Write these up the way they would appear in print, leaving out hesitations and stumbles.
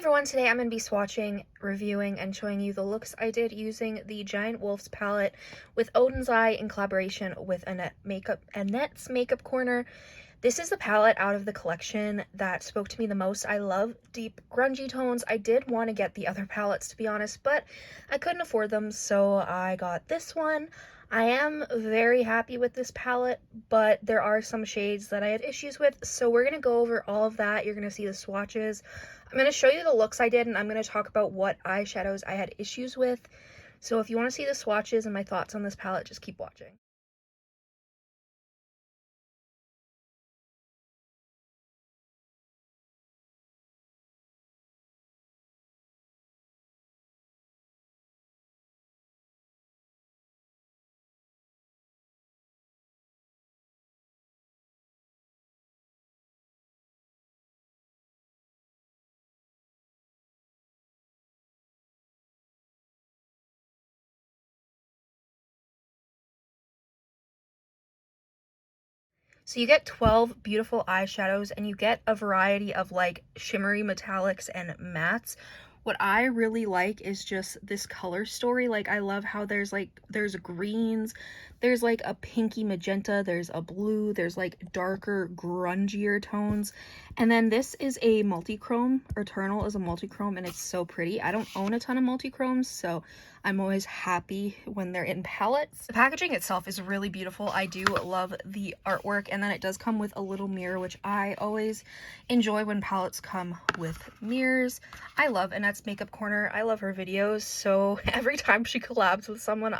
Everyone, today I'm going to be swatching, reviewing, and showing you the looks I did using the Giant Wolf's palette with Oden's Eye in collaboration with Annette's Makeup Corner. This is the palette out of the collection that spoke to me the most. I love deep grungy tones. I did want to get the other palettes, to be honest, but I couldn't afford them, so I got this one. I am very happy with this palette, but there are some shades that I had issues with, so we're going to go over all of that. You're going to see the swatches. I'm going to show you the looks I did, and I'm going to talk about what eyeshadows I had issues with. So if you want to see the swatches and my thoughts on this palette, just keep watching. So you get 12 beautiful eyeshadows, and you get a variety of like shimmery metallics and mattes. What I really like is just this color story. Like, I love how there's greens, there's like a pinky magenta, there's a blue, there's like darker, grungier tones. And then this is a multi-chrome. Eternal is a multi-chrome, and it's so pretty. I don't own a ton of multi-chromes, so I'm always happy when they're in palettes. The packaging itself is really beautiful. I do love the artwork, and then it does come with a little mirror, which I always enjoy when palettes come with mirrors. I love Annette's Makeup Corner. I love her videos, so every time she collabs with someone,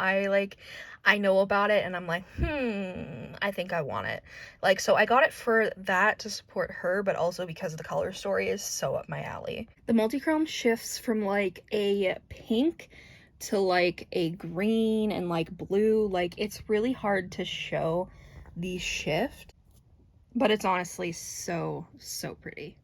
I know about it, and I'm like, I think I want it. Like, so I got it for that, to support her, but also because the color story is so up my alley. The multi-chrome shifts from like a pink to like a green and like blue. Like, it's really hard to show the shift, but it's honestly so pretty.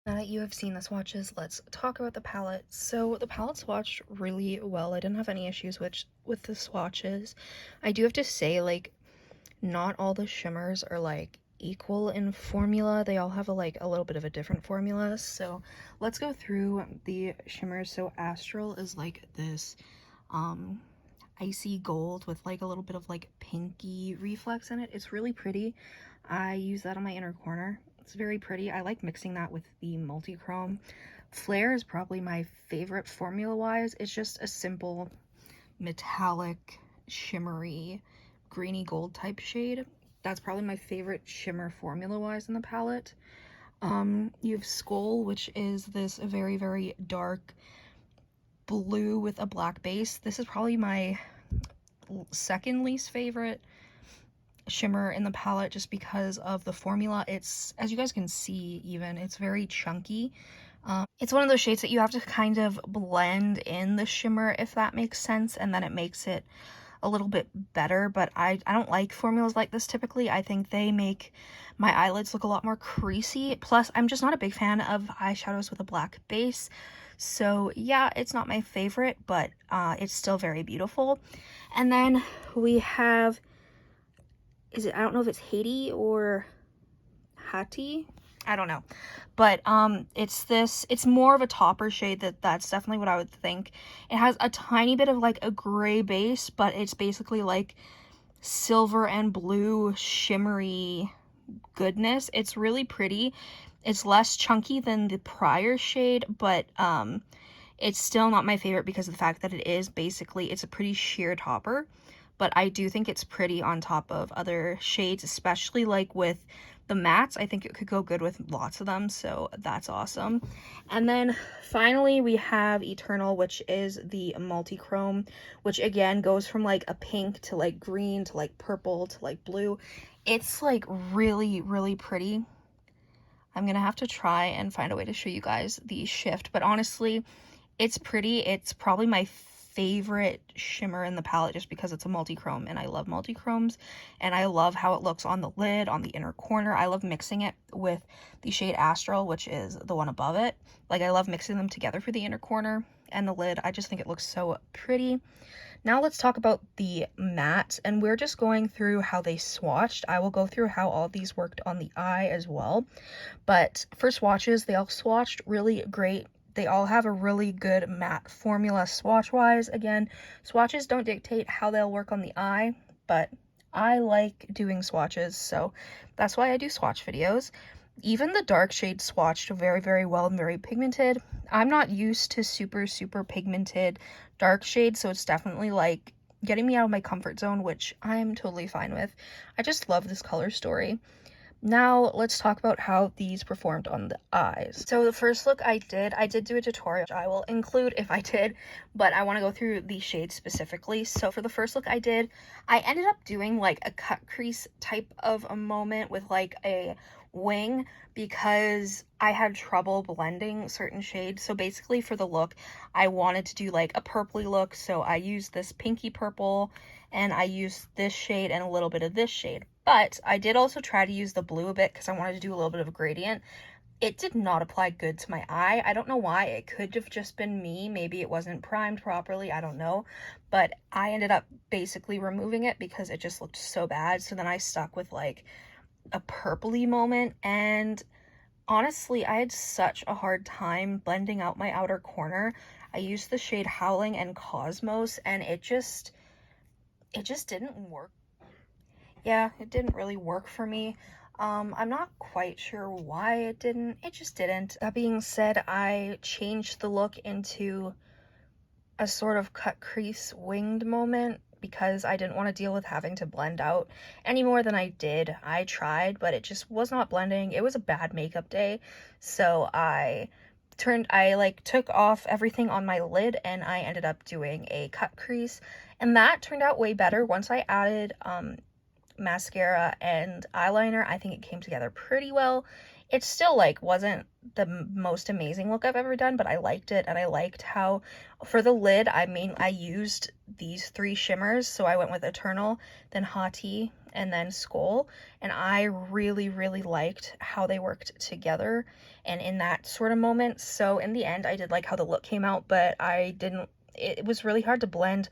Now that you have seen the swatches, let's talk about the palette. So the palette swatched really well. I didn't have any issues with the swatches. I do have to say, like, not all the shimmers are like equal in formula. They all have a little bit of a different formula. So let's go through the shimmers. So Astral is like this icy gold with like a little bit of like pinky reflex in it. It's really pretty. I use that on my inner corner. It's very pretty. I like mixing that with the multi-chrome. Flare is probably my favorite formula-wise. It's just a simple metallic, shimmery, greeny gold type shade. That's probably my favorite shimmer formula-wise in the palette. You have Skull, which is this very dark blue with a black base. This is probably my second least favorite shimmer in the palette, just because of the formula. It's, as you guys can see, even it's very chunky. It's one of those shades that you have to kind of blend in the shimmer, if that makes sense, and then it makes it a little bit better. But I don't like formulas like this typically. I think they make my eyelids look a lot more creasy. Plus, I'm just not a big fan of eyeshadows with a black base. So yeah, it's not my favorite, but it's still very beautiful. And then we have, I don't know if it's Haiti or Haiti, I don't know, but it's more of a topper shade. That's definitely what I would think. It has a tiny bit of like a gray base, but it's basically like silver and blue shimmery goodness. It's really pretty. It's less chunky than the prior shade, but it's still not my favorite because of the fact that it's a pretty sheer topper. But I do think it's pretty on top of other shades, especially like with the mattes. I think it could go good with lots of them, so that's awesome. And then finally we have Eternal, which is the multi-chrome, which again goes from like a pink to like green to like purple to like blue. It's like really pretty. I'm gonna have to try and find a way to show you guys the shift, but honestly, it's pretty. It's probably my favorite shimmer in the palette just because it's a multi-chrome, and I love multi-chromes, and I love how it looks on the lid, on the inner corner. I love mixing it with the shade Astral, which is the one above it. Like, I love mixing them together for the inner corner and the lid. I just think it looks so pretty. Now let's talk about the matte, and we're just going through how they swatched. I will go through how all of these worked on the eye as well. But for swatches, they all swatched really great. They all have a really good matte formula swatch-wise. Again, swatches don't dictate how they'll work on the eye, but I like doing swatches, so that's why I do swatch videos. Even the dark shades swatched very, very well and very pigmented. I'm not used to super, super pigmented dark shades, so it's definitely like getting me out of my comfort zone, which I'm totally fine with. I just love this color story. Now let's talk about how these performed on the eyes. So the first look I did do a tutorial, which I will include if I did, but I want to go through the shades specifically. So for the first look I ended up doing like a cut crease type of a moment with like a wing because I had trouble blending certain shades. So basically for the look, I wanted to do like a purpley look. So I used this pinky purple and I used this shade and a little bit of this shade. But I did also try to use the blue a bit because I wanted to do a little bit of a gradient. It did not apply good to my eye. I don't know why. It could have just been me. Maybe it wasn't primed properly. I don't know. But I ended up basically removing it because it just looked so bad. So then I stuck with like a purpley moment, and honestly I had such a hard time blending out my outer corner. I used the shade Howling and Cosmos and it just didn't work. Yeah, it didn't really work for me. I'm not quite sure why it just didn't. That being said, I changed the look into a sort of cut crease winged moment because I didn't want to deal with having to blend out any more than I did. I tried, but it just was not blending. It was a bad makeup day, so I like took off everything on my lid and I ended up doing a cut crease, and that turned out way better. Once I added mascara and eyeliner, I think it came together pretty well. It still like wasn't the most amazing look I've ever done, but I liked it, and I liked how for the lid I used these 3 shimmers. So I went with Eternal, then Haiti, and then Skull, and I really, really liked how they worked together and in that sort of moment. So in the end I did like how the look came out, but it was really hard to blend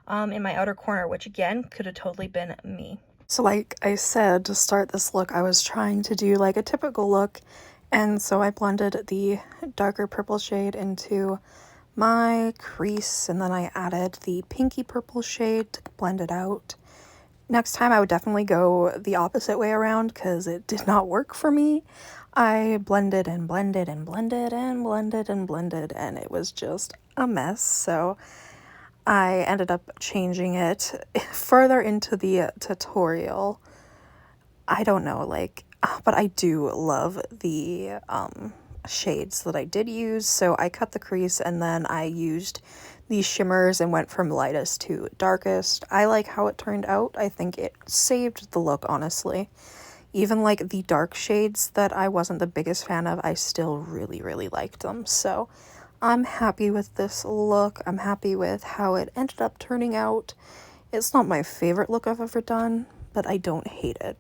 in my outer corner, which again could have totally been me. So like I said, to start this look, I was trying to do like a typical look, and so I blended the darker purple shade into my crease, and then I added the pinky purple shade to blend it out. Next time I would definitely go the opposite way around because it did not work for me. I blended and blended and blended and blended and blended, and it was just a mess. So I ended up changing it further into the tutorial. I don't know, like, but I do love the shades that I did use. So I cut the crease and then I used these shimmers and went from lightest to darkest. I like how it turned out. I think it saved the look, honestly. Even like the dark shades that I wasn't the biggest fan of, I still really, really liked them. So I'm happy with this look. I'm happy with how it ended up turning out. It's not my favorite look I've ever done, but I don't hate it.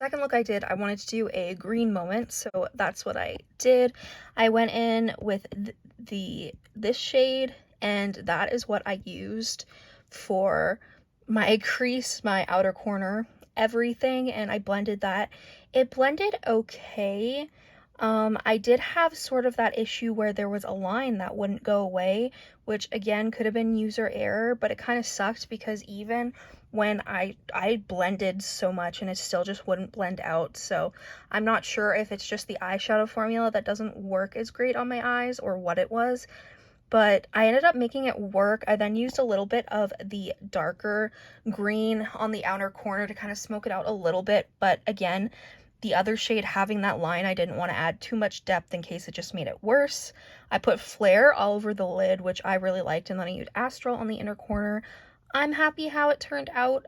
Second look I wanted to do a green moment, so that's what I did. I went in with this shade, and that is what I used for my crease, my outer corner, everything, and I blended that. It blended okay. I did have sort of that issue where there was a line that wouldn't go away, which again could have been user error, but it kind of sucked because even when I blended so much and it still just wouldn't blend out. So I'm not sure if it's just the eyeshadow formula that doesn't work as great on my eyes or what it was, but I ended up making it work. I then used a little bit of the darker green on the outer corner to kind of smoke it out a little bit, but again, the other shade having that line, I didn't want to add too much depth in case it just made it worse. I put Flare all over the lid, which I really liked, and then I used Astral on the inner corner. I'm happy how it turned out.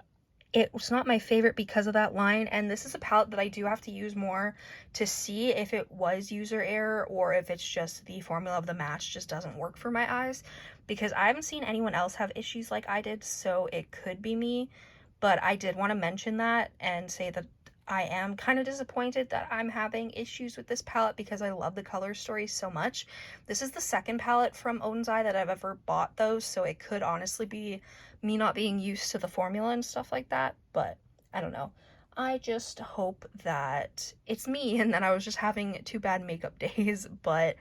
It was not my favorite because of that line, and this is a palette that I do have to use more to see if it was user error or if it's just the formula of the match just doesn't work for my eyes, because I haven't seen anyone else have issues like I did, so it could be me. But I did want to mention that and say that I am kind of disappointed that I'm having issues with this palette because I love the color story so much. This is the second palette from Oden's Eye that I've ever bought those, so it could honestly be me not being used to the formula and stuff like that, but I don't know. I just hope that it's me and that I was just having 2 bad makeup days, but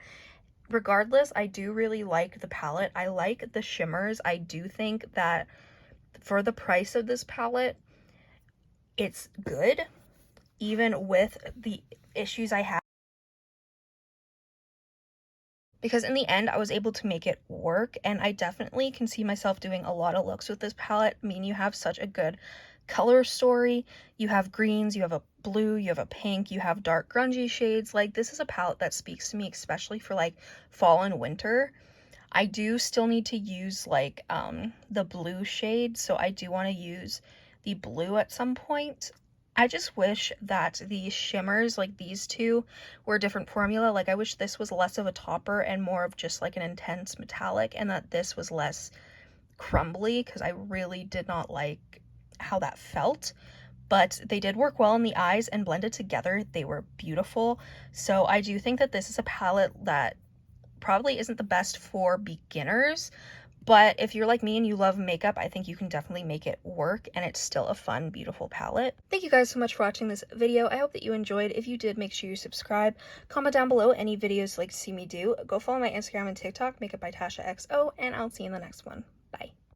regardless, I do really like the palette. I like the shimmers. I do think that for the price of this palette, it's good, even with the issues I have. Because in the end, I was able to make it work, and I definitely can see myself doing a lot of looks with this palette. I mean, you have such a good color story. You have greens, you have a blue, you have a pink, you have dark grungy shades. Like, this is a palette that speaks to me, especially for like fall and winter. I do still need to use like the blue shade, so I do want to use the blue at some point. I just wish that the shimmers, like these two, were a different formula. Like, I wish this was less of a topper and more of just like an intense metallic, and that this was less crumbly, because I really did not like how that felt. But they did work well in the eyes and blended together. They were beautiful. So I do think that this is a palette that probably isn't the best for beginners, but if you're like me and you love makeup, I think you can definitely make it work, and it's still a fun, beautiful palette. Thank you guys so much for watching this video. I hope that you enjoyed. If you did, make sure you subscribe. Comment down below any videos you'd like to see me do. Go follow my Instagram and TikTok, Makeup by Tasha XO, and I'll see you in the next one. Bye.